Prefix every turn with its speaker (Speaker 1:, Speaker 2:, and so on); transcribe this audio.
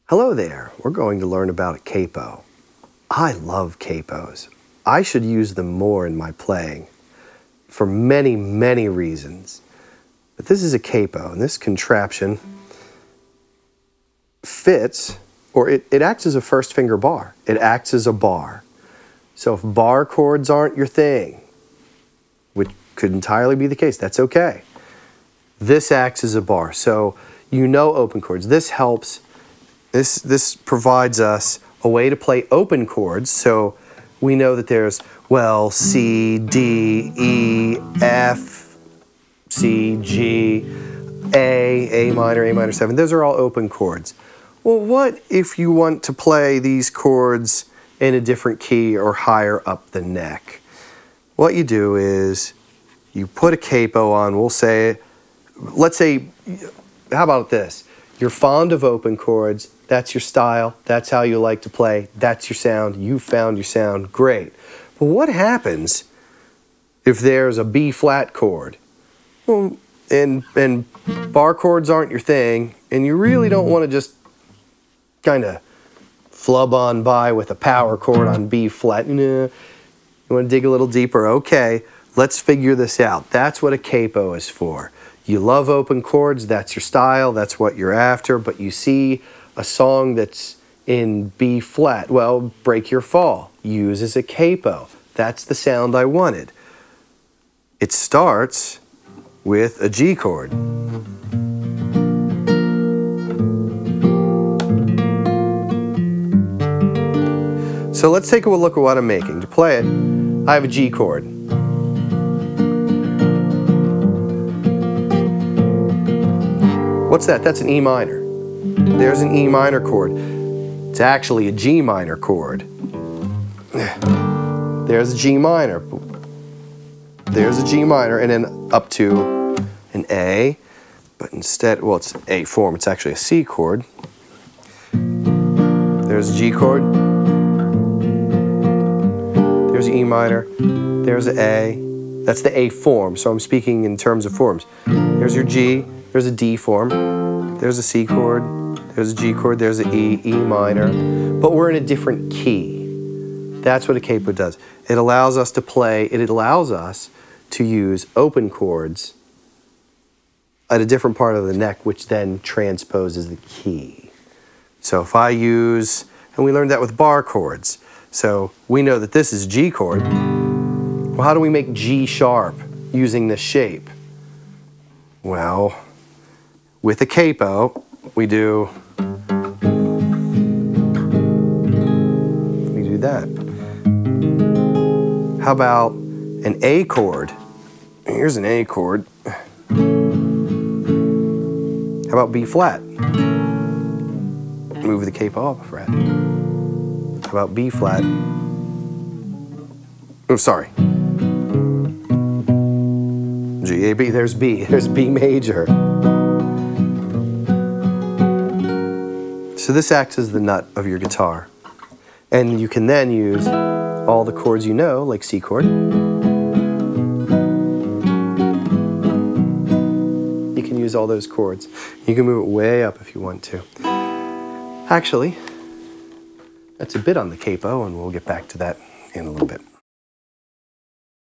Speaker 1: Hello there, we're going to learn about a capo. I love capos. I should use them more in my playing for many, many reasons. But this is a capo, and this contraption fits, or it acts as a first finger bar. It acts as a bar. So if bar chords aren't your thing, which could entirely be the case, that's okay. This acts as a bar. So you know open chords. This helps. This provides us a way to play open chords, so we know that there's, well, C, D, E, F, C, G, A minor 7. Those are all open chords. Well, what if you want to play these chords in a different key or higher up the neck? What you do is you put a capo on, we'll say, let's say, how about this? You're fond of open chords, that's your style, that's how you like to play, that's your sound, you found your sound, great. But what happens if there's a B flat chord? Well, and bar chords aren't your thing, and you really don't want to just kind of flub on by with a power chord on B flat. You want to dig a little deeper? Okay, let's figure this out. That's what a capo is for. You love open chords, that's your style, that's what you're after, but you see a song that's in B flat, well, Break Your Fall, use as a capo. That's the sound I wanted. It starts with a G chord. So let's take a look at what I'm making. To play it, I have a G chord. What's that? That's an E minor. There's an E minor chord. It's actually a G minor chord. There's a G minor. There's a G minor, and then up to an A, but instead, well, it's A form, it's actually a C chord. There's a G chord. There's an E minor. There's an A. That's the A form, so I'm speaking in terms of forms. There's your G. There's a D form, there's a C chord, there's a G chord, there's an E, E minor, but we're in a different key. That's what a capo does. It allows us to play, it allows us to use open chords at a different part of the neck, which then transposes the key. So if I use, and we learned that with bar chords, so we know that this is G chord. Well, how do we make G sharp using this shape? Well, with a capo, we do that. How about an A chord? Here's an A chord. How about B flat? Move the capo up a fret. How about B flat? Oh, sorry. G, A, B, there's B major. So this acts as the nut of your guitar. And you can then use all the chords you know, like C chord. You can use all those chords. You can move it way up if you want to. Actually, that's a bit on the capo, and we'll get back to that in a little bit.